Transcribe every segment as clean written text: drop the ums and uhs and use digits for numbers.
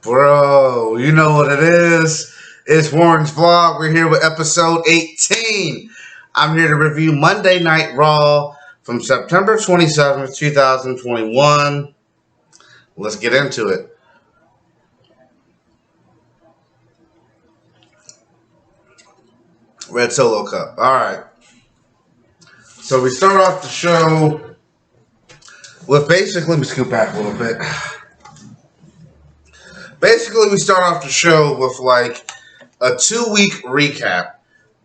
Bro, you know what it is. It's Warren's Vlog. We're here with episode 18. I'm here to review Monday Night Raw from September 27th, 2021. Let's get into it. Red Solo Cup. Alright. So we start off the show with basically, let me scoot back a little bit. Basically, we start off the show with like a 2-week recap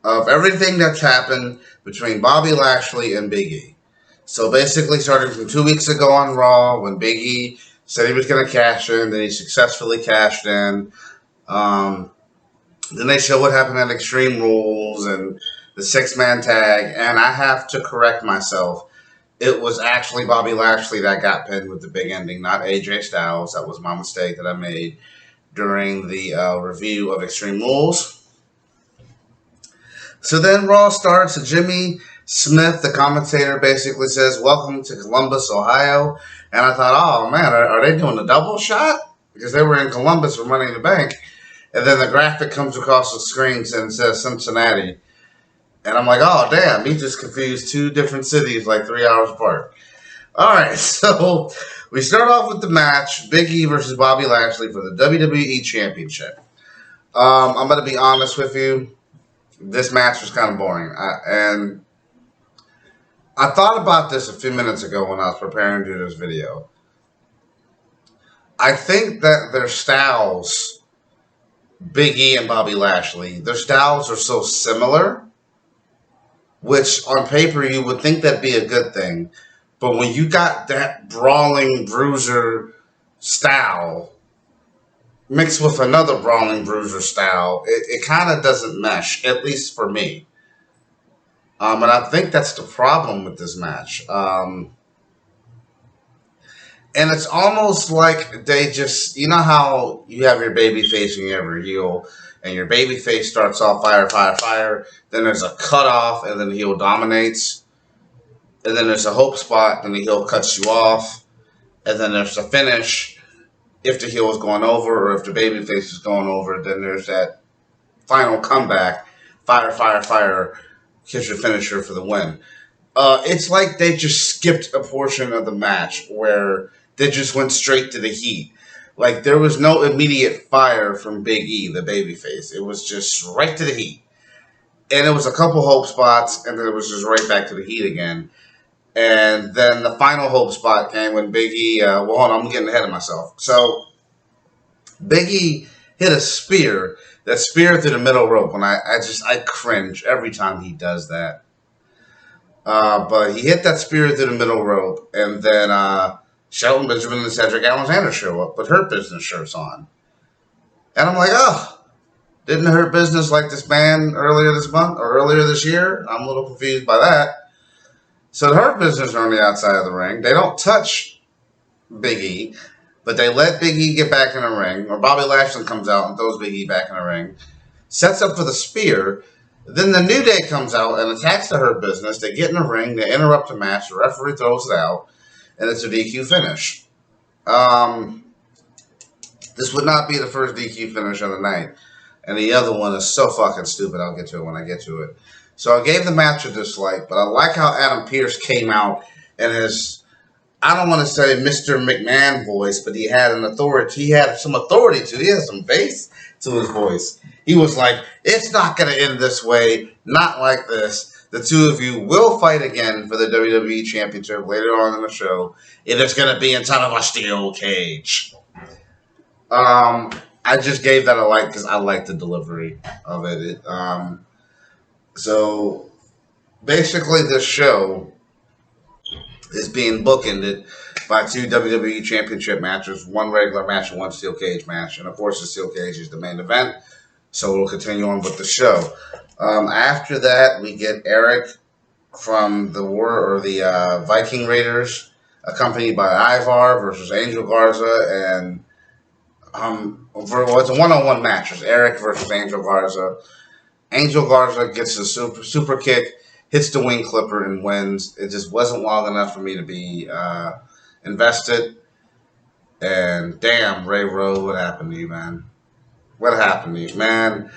of everything that's happened between Bobby Lashley and Big E. So basically, starting from 2 weeks ago on Raw, when Big E said he was going to cash in, then he successfully cashed in. Then they show what happened at Extreme Rules and the 6-man tag, and I have to correct myself. It was actually Bobby Lashley that got pinned with the big ending, not AJ Styles. That was my mistake that I made during the review of Extreme Rules. So then Raw starts. Jimmy Smith, the commentator, basically says, "Welcome to Columbus, Ohio." And I thought, oh man, are they doing a double shot? Because they were in Columbus for Money in the Bank. And then the graphic comes across the screen and says Cincinnati. And I'm like, oh damn, he just confused two different cities like 3 hours apart. Alright, so we start off with the match, Big E versus Bobby Lashley for the WWE Championship. I'm going to be honest with you. This match was kind of boring. And I thought about this a few minutes ago when I was preparing to do this video. I think that their styles, Big E and Bobby Lashley, their styles are so similar, which on paper you would think that'd be a good thing. But when you got that brawling bruiser style mixed with another brawling bruiser style, it kind of doesn't mesh, at least for me. And I think that's the problem with this match. And it's almost like they just, you know how you have your baby face and you have your heel, and your baby face starts off fire, fire, fire. Then there's a cutoff, and then the heel dominates. And then there's a hope spot, and the heel cuts you off. And then there's a finish. If the heel is going over, or if the baby face is going over, then there's that final comeback. Fire, fire, fire. Here's your finisher for the win. It's like they just skipped a portion of the match where they just went straight to the heat. Like, there was no immediate fire from Big E, the babyface. It was just right to the heat. And it was a couple hope spots, and then it was just right back to the heat again. And then the final hope spot came when Big E, well, hold on, I'm getting ahead of myself. So, Big E hit a spear, that spear through the middle rope, and I cringe every time he does that. But he hit that spear through the middle rope, and then Shelton Benjamin and Cedric Alexander show up with Hurt Business shirts on. And I'm like, oh, didn't Hurt Business like this band earlier this month or earlier this year? I'm a little confused by that. So the Hurt Business are on the outside of the ring. They don't touch Big E, but they let Big E get back in the ring. Or Bobby Lashley comes out and throws Big E back in the ring. Sets up for the spear. Then the New Day comes out and attacks the Hurt Business. They get in the ring. They interrupt the match. The referee throws it out. And it's a DQ finish. This would not be the first DQ finish of the night. And the other one is so fucking stupid. I'll get to it when I get to it. So I gave the match a dislike, but I like how Adam Pearce came out and his, I don't want to say Mr. McMahon voice, but he had an authority. He had some authority to it. He had some bass to his voice. He was like, it's not going to end this way. Not like this. The two of you will fight again for the WWE Championship later on in the show. It is going to be inside of a steel cage. I just gave that a like because I like the delivery of it. So basically this show is being bookended by two WWE Championship matches, one regular match and one steel cage match. And of course the steel cage is the main event. So we'll continue on with the show. After that, we get Eric from the Viking Raiders, accompanied by Ivar versus Angel Garza, and it's a one-on-one match. It's Eric versus Angel Garza. Angel Garza gets a super kick, hits the wing clipper, and wins. It just wasn't long enough for me to be invested. And damn, Ray Rowe, what happened to you, man? What happened to you, man?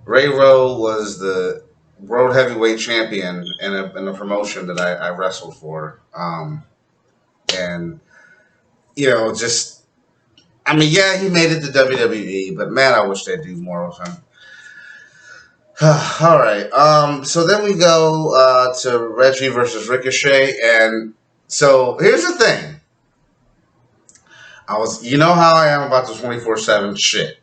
Ray Rowe was the world heavyweight champion in a promotion that I wrestled for. And, just, I mean, yeah, he made it to WWE, but man, I wish they'd do more with him. All right. So then we go to Reggie versus Ricochet. And so here's the thing. You know how I am about the 24/7 shit.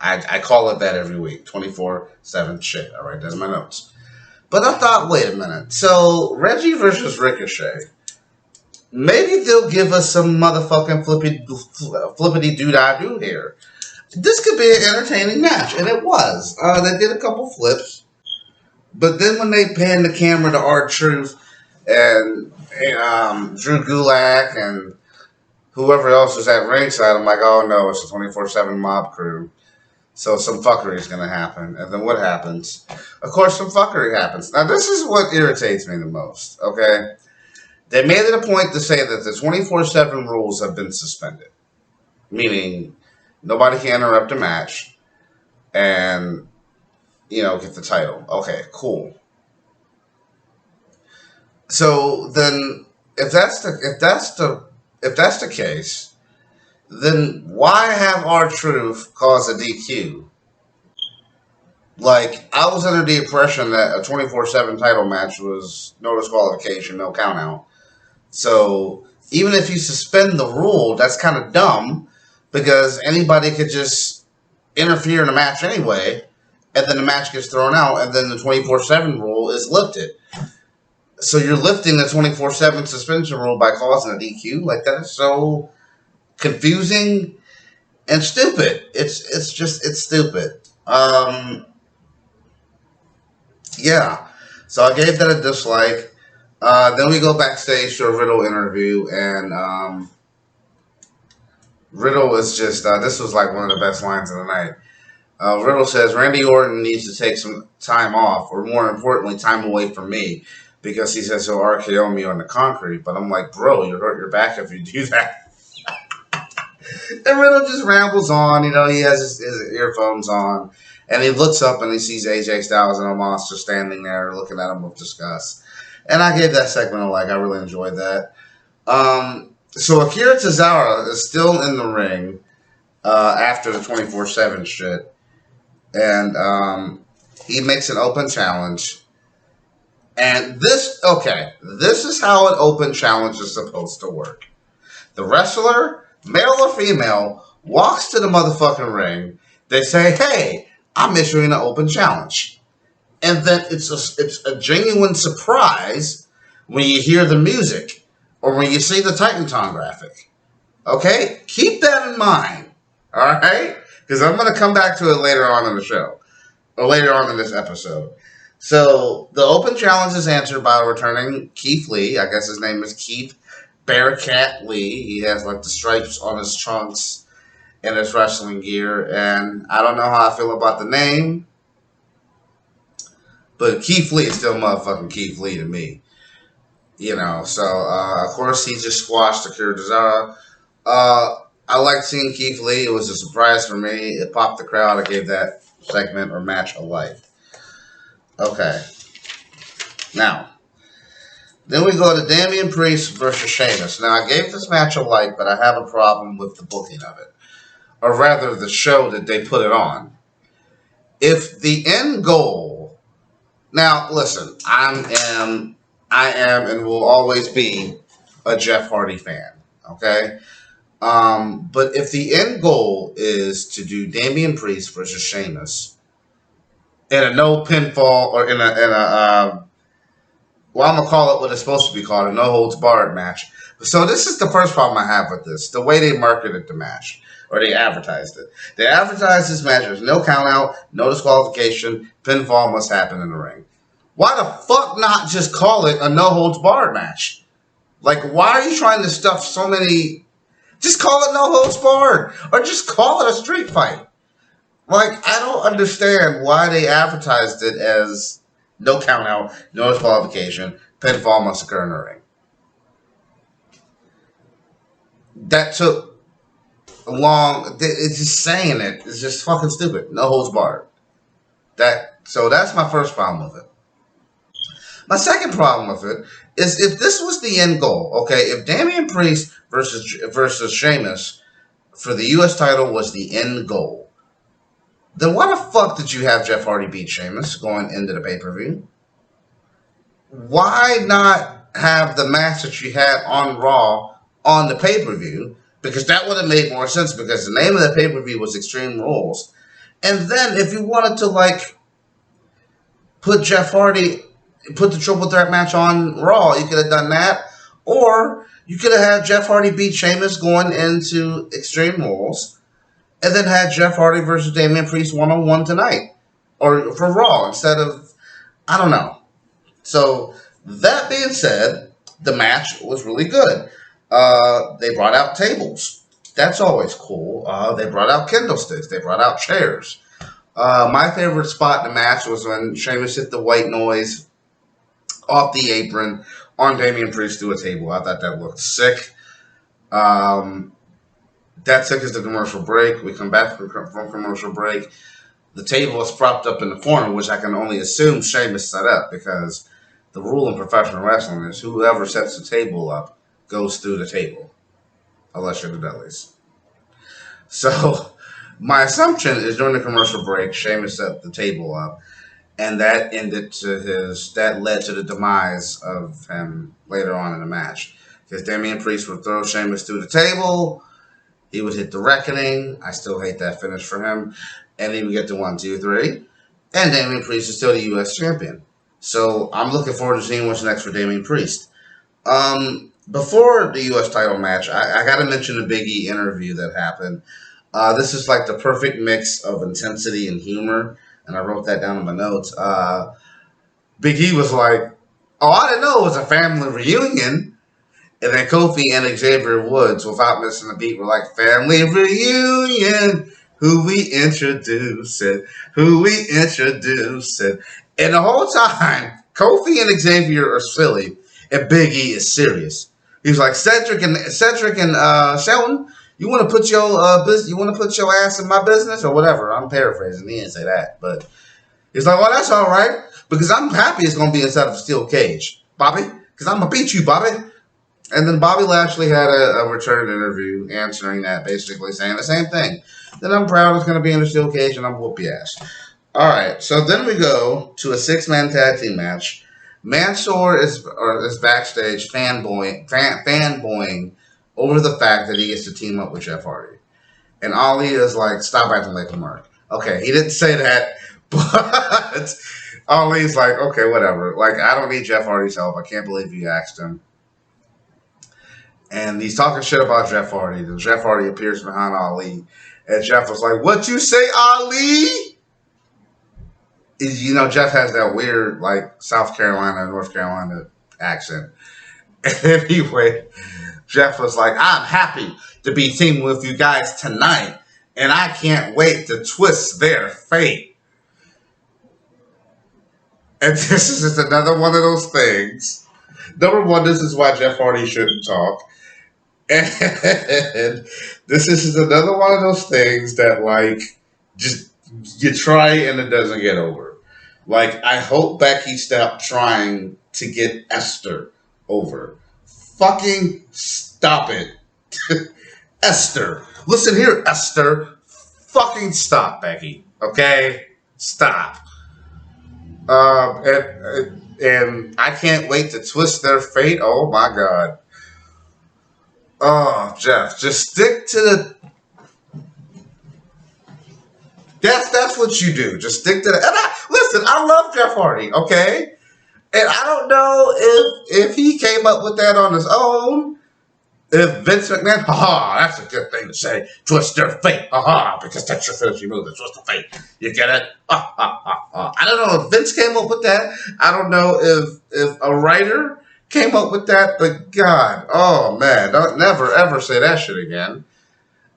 I call it that every week. 24/7 shit. All right, that's my notes. But I thought, wait a minute. So Reggie versus Ricochet. Maybe they'll give us some motherfucking flippity doo-dah-doo here. This could be an entertaining match, and it was. They did a couple flips, but then when they panned the camera to R-Truth and Drew Gulak and whoever else was at ringside, I'm like, oh no, it's a 24/7 mob crew. So some fuckery is going to happen. And then what happens? Of course, some fuckery happens. Now, this is what irritates me the most, okay? They made it a point to say that the 24/7 rules have been suspended, meaning nobody can interrupt a match and, get the title. Okay, cool. So then, if that's the case, then why have R-Truth cause a DQ? Like, I was under the impression that a 24/7 title match was no disqualification, no count out. So even if you suspend the rule, that's kind of dumb because anybody could just interfere in a match anyway, and then the match gets thrown out, and then the 24/7 rule is lifted. So you're lifting the 24/7 suspension rule by causing a DQ? Like, that is so confusing and stupid. It's stupid. Yeah. So I gave that a dislike. Then we go backstage to a Riddle interview, and Riddle is just, this was like one of the best lines of the night. Riddle says, Randy Orton needs to take some time off, or more importantly, time away from me, because he says he'll RKO me on the concrete. But I'm like, bro, you'll hurt your back if you do that. And Riddle just rambles on, he has his earphones on, and he looks up and he sees AJ Styles and Omos standing there looking at him with disgust. And I gave that segment a like. I really enjoyed that. So Akira Tozawa is still in the ring after the 24/7 shit. And he makes an open challenge. And this is how an open challenge is supposed to work. The wrestler, male or female, walks to the motherfucking ring. They say, hey, I'm issuing an open challenge. And then it's a genuine surprise when you hear the music or when you see the Titanton graphic. Okay? Keep that in mind. All right? Because I'm going to come back to it later on in the show. Or later on in this episode. So, the open challenge is answered by returning Keith Lee. I guess his name is Keith Bearcat Lee. He has like the stripes on his trunks and his wrestling gear. And I don't know how I feel about the name. But Keith Lee is still motherfucking Keith Lee to me. So, of course, he just squashed Akira Tozawa. I liked seeing Keith Lee. It was a surprise for me. It popped the crowd. I gave that segment or match a like. Okay. Now, then we go to Damian Priest versus Sheamus. Now, I gave this match a like, but I have a problem with the booking of it. Or rather, the show that they put it on. If the end goal... Now, listen, I am and will always be a Jeff Hardy fan, okay? But if the end goal is to do Damian Priest versus Sheamus in a no pinfall or in a well, I'm gonna call it what it's supposed to be called, a no holds barred match. So this is the first problem I have with this: the way they marketed the match or they advertised it. They advertised this match as no count out, no disqualification, pinfall must happen in the ring. Why the fuck not just call it a no holds barred match? Like, why are you trying to stuff so many? Just call it no holds barred, or just call it a street fight. Like, I don't understand why they advertised it as no count out, no disqualification, pinfall must occur in the ring. That took long. It's just saying it. It's just fucking stupid. No holds barred. So that's my first problem with it. My second problem with it is if this was the end goal, okay, if Damian Priest versus Sheamus for the U.S. title was the end goal, then why the fuck did you have Jeff Hardy beat Sheamus going into the pay per view? Why not have the match that you had on Raw on the pay per view? Because that would have made more sense because the name of the pay per view was Extreme Rules. And then if you wanted to like put Jeff Hardy, put the triple threat match on Raw, you could have done that. Or you could have had Jeff Hardy beat Sheamus going into Extreme Rules and then had Jeff Hardy versus Damian Priest 1-on-1 tonight. Or for Raw instead of, I don't know. So that being said, the match was really good. They brought out tables. That's always cool. They brought out kendo sticks. They brought out chairs. My favorite spot in the match was when Sheamus hit the white noise off the apron on Damian Priest through a table. I thought that looked sick. That took us to commercial break. We come back from commercial break. The table is propped up in the corner, which I can only assume Sheamus set up because the rule in professional wrestling is whoever sets the table up goes through the table, unless you're the Dudleys. So my assumption is during the commercial break, Sheamus set the table up, and that led to the demise of him later on in the match. Because Damian Priest would throw Sheamus through the table, he would hit the Reckoning. I still hate that finish for him. And he would get to 1, 2, 3. And Damian Priest is still the U.S. champion. So I'm looking forward to seeing what's next for Damian Priest. Before the U.S. title match, I got to mention the Big E interview that happened. This is like the perfect mix of intensity and humor. And I wrote that down in my notes. Big E was like, oh, I didn't know it was a family reunion. And then Kofi and Xavier Woods, without missing a beat, were like, family reunion. Who we introduced. And the whole time, Kofi and Xavier are silly, and Big E is serious. He's like, Cedric and Shelton, you want to put your ass in my business or whatever. I'm paraphrasing. He didn't say that, but he's like, well, that's all right because I'm happy it's gonna be inside of a steel cage, Bobby, because I'm gonna beat you, Bobby. And then Bobby Lashley had a return interview answering that, basically saying the same thing. Then I'm proud it's going to be in a steel cage and I'm whoop your ass. All right, so then we go to a 6-man tag team match. Mansoor is backstage fanboying over the fact that he gets to team up with Jeff Hardy. And Ali is like, stop acting like a mark. Okay, he didn't say that, but Ali's like, okay, whatever. Like, I don't need Jeff Hardy's help. I can't believe you asked him. And he's talking shit about Jeff Hardy. Then Jeff Hardy appears behind Ali. And Jeff was like, what you say, Ali? You know, Jeff has that weird, like, South Carolina, North Carolina accent. Anyway, Jeff was like, I'm happy to be teaming with you guys tonight. And I can't wait to twist their fate. And this is just another one of those things. Number one, this is why Jeff Hardy shouldn't talk. And this is another one of those things that, like, just you try and it doesn't get over. Like, I hope Becky stopped trying to get Esther over. Fucking stop it. Esther. Listen here, Esther. Fucking stop, Becky. Okay? Stop. And I can't wait to twist their fate. Oh, my God. Oh, Jeff, just stick to the... That's what you do. Just stick to the... And listen, I love Jeff Hardy, okay? And I don't know if he came up with that on his own. If Vince McMahon, that's a good thing to say. Twist their fate, because that's your finishing move. Twist the fate. You get it? I don't know if Vince came up with that. I don't know if a writer came up with that, but God, oh man, don't never ever say that shit again.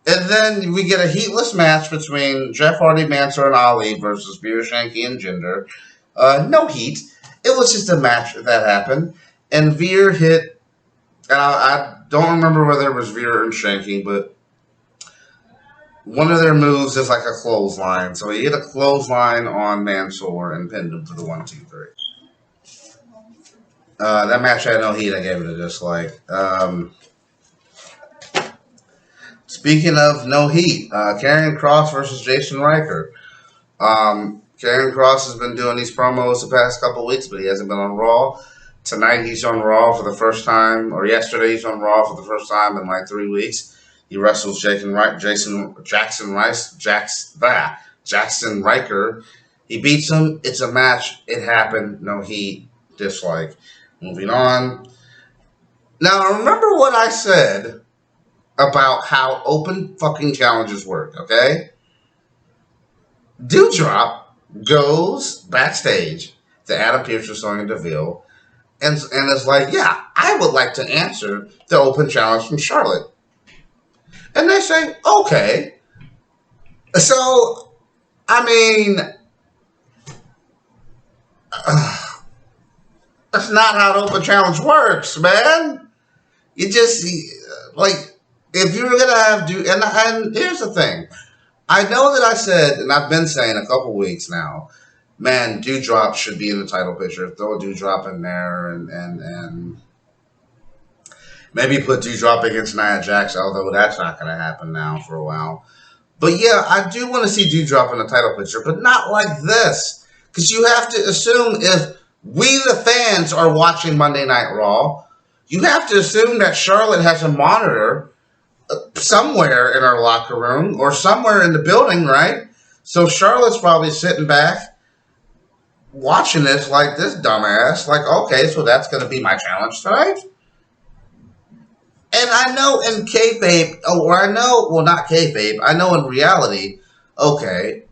And then we get a heatless match between Jeff Hardy, Mansoor, and Ali versus Veer, Shanky, and Jinder. No heat. It was just a match that happened. And Veer hit, and I don't remember whether it was Veer or Shanky, but one of their moves is like a clothesline. So he hit a clothesline on Mansoor and pinned him for the 1, 2, 3. That match had no heat. I gave it a dislike. Speaking of no heat, Karrion Kross versus Jason Riker. Karrion Kross has been doing these promos the past couple of weeks, but he hasn't been on Raw. Tonight he's on Raw for the first time, or yesterday he's on Raw for the first time in like 3 weeks. He wrestles Jackson Riker. He beats him. It's a match. It happened. No heat. Dislike. Moving on. Now remember what I said about how open fucking challenges work, okay? Doudrop goes backstage to Adam Pearce or Sonya Deville and is like, yeah, I would like to answer the open challenge from Charlotte. And they say, okay. So, I mean, that's not how the open challenge works, man. You just, like, if you're going to have and here's the thing. I know that I said, and I've been saying a couple weeks now, man, Doudrop should be in the title picture. Throw a Doudrop in there and maybe put Doudrop against Nia Jax, although that's not going to happen now for a while. But yeah, I do want to see Doudrop in the title picture, but not like this. Because you have to assume if we, the fans, are watching Monday Night Raw, you have to assume that Charlotte has a monitor somewhere in our locker room or somewhere in the building, right? So Charlotte's probably sitting back watching this like this dumbass, like, okay, so that's going to be my challenge tonight? And I know in kayfabe, not kayfabe, I know in reality, okay,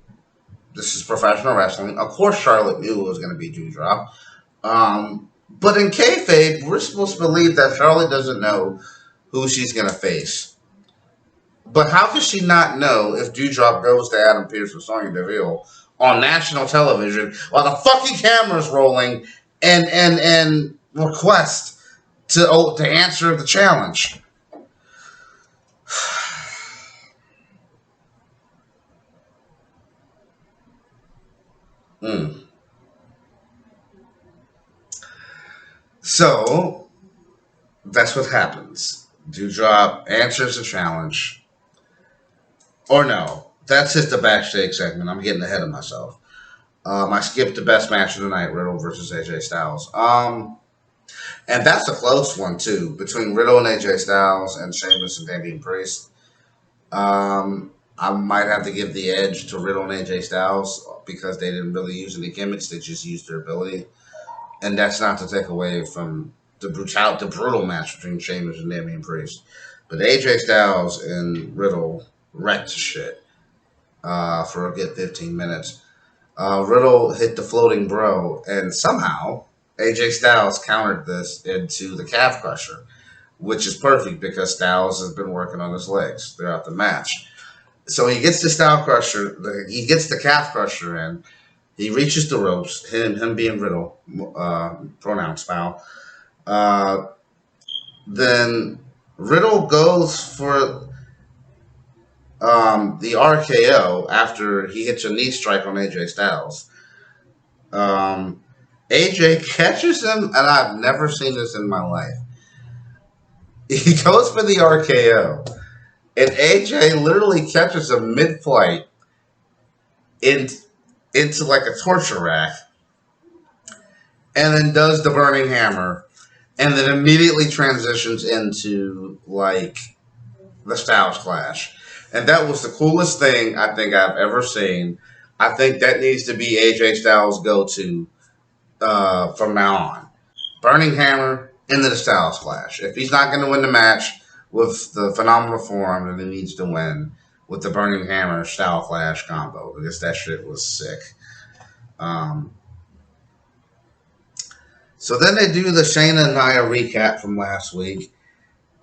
this is professional wrestling. Of course Charlotte knew it was going to be Doudrop. But in kayfabe, we're supposed to believe that Charlotte doesn't know who she's going to face. But how could she not know if Doudrop goes to Adam Pearce or Sonya Deville on national television while the fucking camera's rolling and request to answer the challenge? So that's what happens. Doudrop answers the challenge. Or no, that's just the backstage segment. I'm getting ahead of myself. I skipped the best match of the night, Riddle versus AJ Styles. And that's a close one, too, between Riddle and AJ Styles and Sheamus and Damian Priest. I might have to give the edge to Riddle and AJ Styles because they didn't really use any gimmicks. They just used their ability. And that's not to take away from the brutal match between Sheamus and Damian Priest. But AJ Styles and Riddle wrecked shit for a good 15 minutes. Riddle hit the floating bro, and somehow AJ Styles countered this into the calf crusher, which is perfect because Styles has been working on his legs throughout the match. So he gets he gets the calf crusher in. He reaches the ropes, him being Riddle, pronouns foul. Then Riddle goes for the RKO after he hits a knee strike on AJ Styles. AJ catches him, and I've never seen this in my life. He goes for the RKO, and AJ literally catches him mid-flight into like a torture rack, and then does the burning hammer, and then immediately transitions into like the Styles Clash. And that was the coolest thing I think I've ever seen. I think that needs to be AJ Styles' go-to from now on. Burning hammer into the Styles Clash. If he's not going to win the match with the Phenomenal Forum, then he needs to win with the Burning Hammer Style Clash combo because that shit was sick. So then they do the Shayna and Nia recap from last week.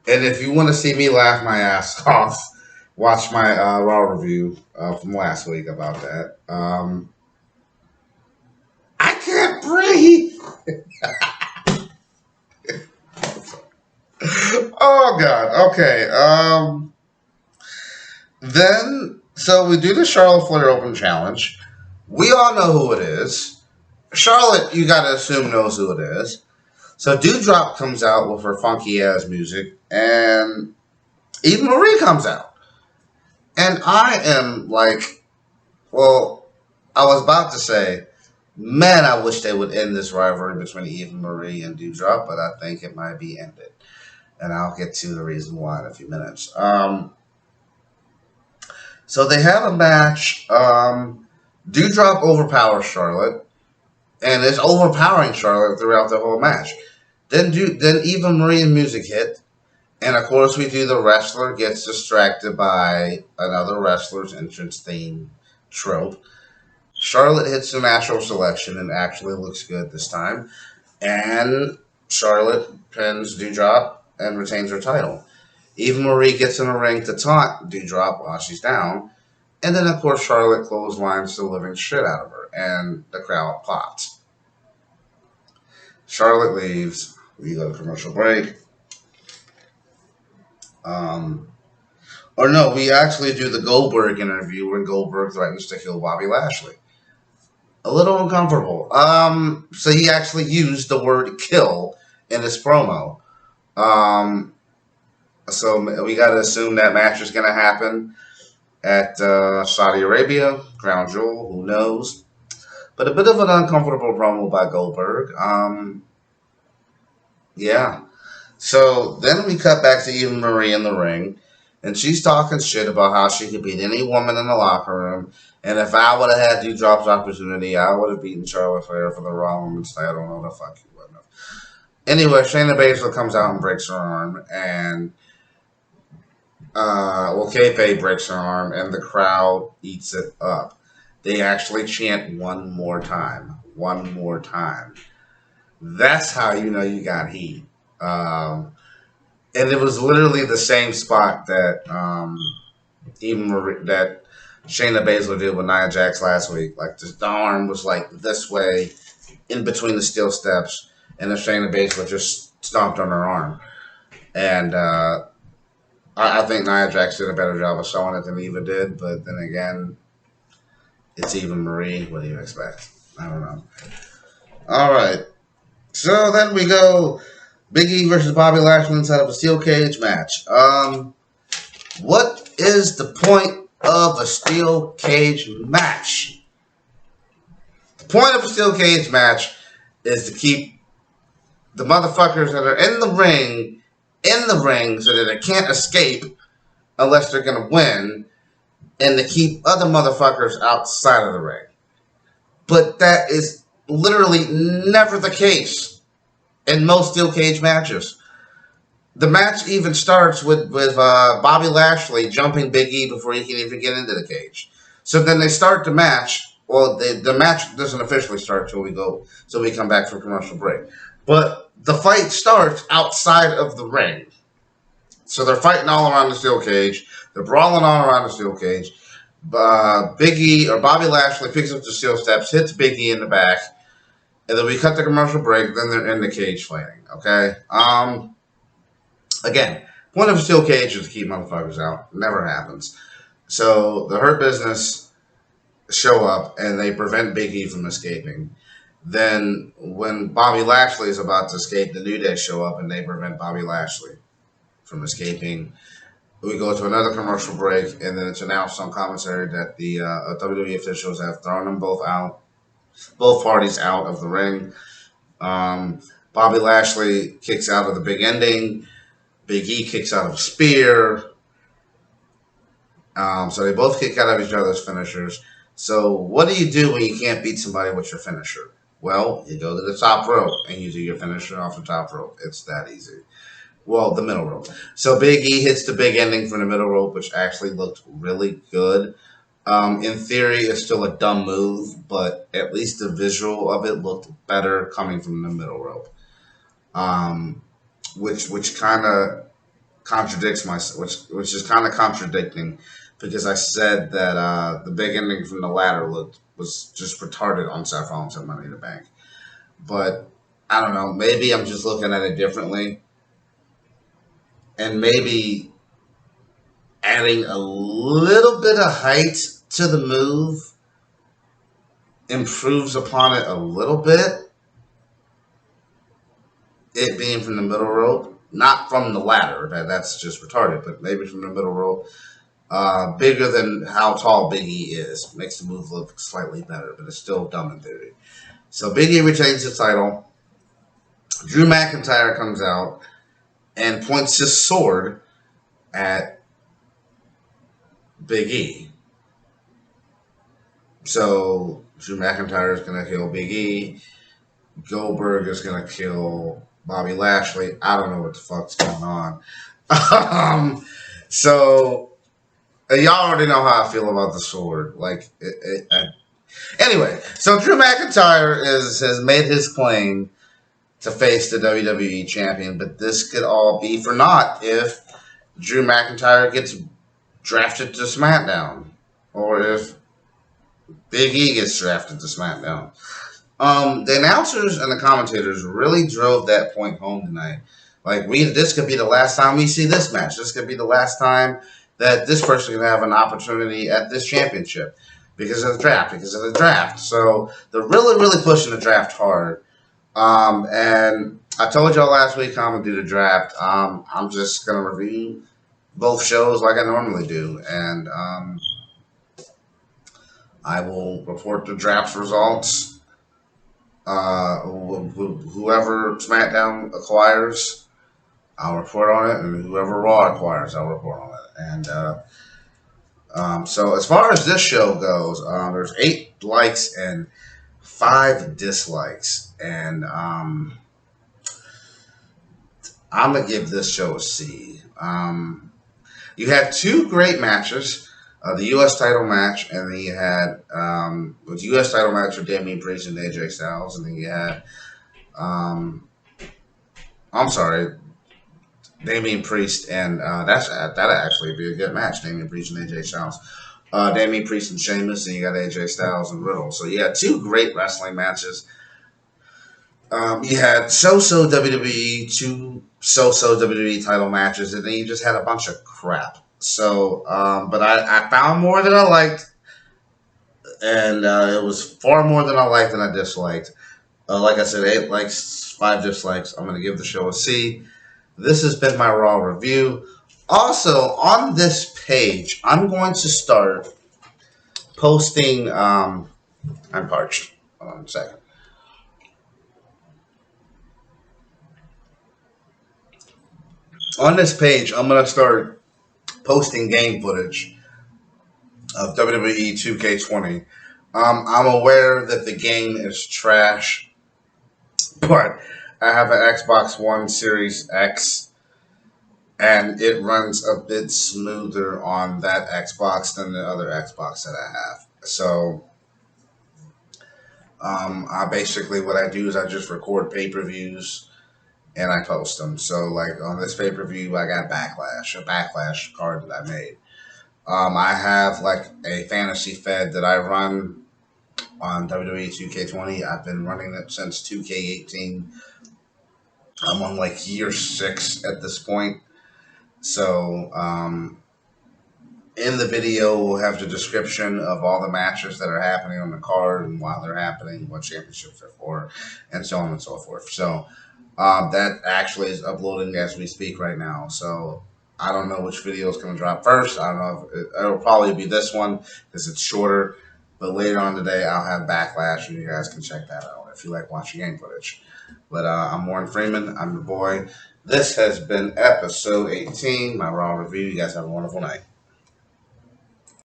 And if you want to see me laugh my ass off, watch my Raw review from last week about that. I can't breathe. Oh, God. Okay. Then So we do the Charlotte Flair Open Challenge. We all know who it is. Charlotte, you gotta assume, knows who it is. So Dewdrop comes out with her funky ass music, and Eva Marie comes out. And I am like, well, I was about to say, man, I wish they would end this rivalry between Eva Marie and Dewdrop, but I think it might be ended. And I'll get to the reason why in a few minutes. So they have a match. Dewdrop overpowers Charlotte, and is overpowering Charlotte throughout the whole match. Then Eva Marie's music hit, and of course we do the wrestler gets distracted by another wrestler's entrance theme trope. Charlotte hits the natural selection and actually looks good this time, and Charlotte pins Dewdrop and retains her title. Eva Marie gets in the ring to taunt Dewdrop while she's down, and then of course Charlotte clotheslines the living shit out of her, and the crowd pops. Charlotte leaves. We go to commercial break. Um, or no, we actually do the Goldberg interview where Goldberg threatens to kill Bobby Lashley. A little uncomfortable. So he actually used the word "kill" in his promo. Um, so we got to assume that match is going to happen at Saudi Arabia, Crown Jewel. Who knows? But a bit of an uncomfortable promo by Goldberg. Yeah. So then we cut back to Eva Marie in the ring, and she's talking shit about how she could beat any woman in the locker room. And if I would have had Dewdrop's opportunity, I would have beaten Charlotte Flair for the Raw Women's title. No, the fuck you wouldn't have. Anyway, Shayna Baszler comes out and breaks her arm, and Kayfabe breaks her arm, and the crowd eats it up. They actually chant one more time. One more time. That's how you know you got heat. And it was literally the same spot that that Shayna Baszler did with Nia Jax last week. Like the arm was like this way in between the steel steps, and then Shayna Baszler just stomped on her arm. And I think Nia Jax did a better job of showing it than Eva did, but then again, it's Eva Marie. What do you expect? I don't know. All right. So then we go Big E versus Bobby Lashley inside of a steel cage match. What is the point of a steel cage match? The point of a steel cage match is to keep the motherfuckers that are in the ring so that they can't escape unless they're going to win, and to keep other motherfuckers outside of the ring. But that is literally never the case in most steel cage matches. The match even starts with Bobby Lashley jumping Big E before he can even get into the cage. So then they start the match. Well, the match doesn't officially start till we come back from commercial break. But the fight starts outside of the ring. So they're fighting all around the steel cage. They're brawling all around the steel cage. Big E or Bobby Lashley picks up the steel steps, hits Big E in the back, and then we cut the commercial break. Then they're in the cage fighting. Okay. Again, point of a steel cage is to keep motherfuckers out. Never happens. So the Hurt Business show up and they prevent Big E from escaping. Then when Bobby Lashley is about to escape, the New Day show up and they prevent Bobby Lashley from escaping. We go to another commercial break, and then it's announced on commentary that the WWE officials have thrown them both parties out of the ring. Bobby Lashley kicks out of the big ending. Big E kicks out of a spear. So they both kick out of each other's finishers. So what do you do when you can't beat somebody with your finisher? Well, you go to the top rope and you do your finisher off the top rope. It's that easy. Well, the middle rope. So Big E hits the big ending from the middle rope, which actually looked really good. In theory, it's still a dumb move, but at least the visual of it looked better coming from the middle rope. Which kind of contradicts which is kind of contradicting, because I said that the big ending from the ladder was just retarded on Seth Rollins and Money in the Bank. But I don't know. Maybe I'm just looking at it differently, and maybe adding a little bit of height to the move improves upon it a little bit. It being from the middle rope, not from the ladder. That's just retarded, but maybe from the middle rope. Bigger than how tall Big E is. Makes the move look slightly better, but it's still dumb in theory. So Big E retains the title. Drew McIntyre comes out and points his sword at Big E. So Drew McIntyre is going to kill Big E. Goldberg is going to kill Bobby Lashley. I don't know what the fuck's going on. So y'all already know how I feel about the sword. Anyway, so Drew McIntyre has made his claim to face the WWE champion, but this could all be for naught if Drew McIntyre gets drafted to SmackDown, or if Big E gets drafted to SmackDown. The announcers and the commentators really drove that point home tonight. This could be the last time we see this match. This could be the last time that this person can have an opportunity at this championship because of the draft. So they're really, really pushing the draft hard. And I told y'all last week how I'm going to do the draft. I'm just going to review both shows like I normally do. And I will report the draft results. Whoever SmackDown acquires, I'll report on it. And whoever Raw acquires, I'll report on it. And so as far as this show goes, there's 8 likes and 5 dislikes. And I'm going to give this show a C. You had 2 great matches. The U.S. title match, and then you had the U.S. title match with Damian Priest and AJ Styles, and then you had Damian Priest and that'd actually be a good match. Damian Priest and AJ Styles, Damian Priest and Sheamus, and you got AJ Styles and Riddle. So you had 2 great wrestling matches. You had so-so WWE, 2 so-so WWE title matches, and then you just had a bunch of crap. So, but I found more than I liked, and it was far more than I liked than I disliked. Like I said, 8 likes, 5 dislikes. I'm going to give the show a C. This has been my Raw review. Also, on this page, I'm going to start posting. I'm parched. Hold on a second. On this page, I'm going to start posting game footage of WWE 2K20. I'm aware that the game is trash, but I have an Xbox One Series X, and it runs a bit smoother on that Xbox than the other Xbox that I have. So, what I do is I just record pay-per-views and I post them. So, like on this pay-per-view, I got a Backlash card that I made. I have like a fantasy fed that I run on WWE 2K20. I've been running it since 2K18. I'm on like year 6 at this point. So, in the video, we'll have the description of all the matches that are happening on the card and why they're happening, what championships they're for, and so on and so forth. So, that actually is uploading as we speak right now. So, I don't know which video is going to drop first. I don't know if it'll probably be this one because it's shorter. But later on today, I'll have Backlash, and you guys can check that out if you like watching game footage. But I'm Warren Freeman. I'm your boy. This has been episode 18, my Raw review. You guys have a wonderful night.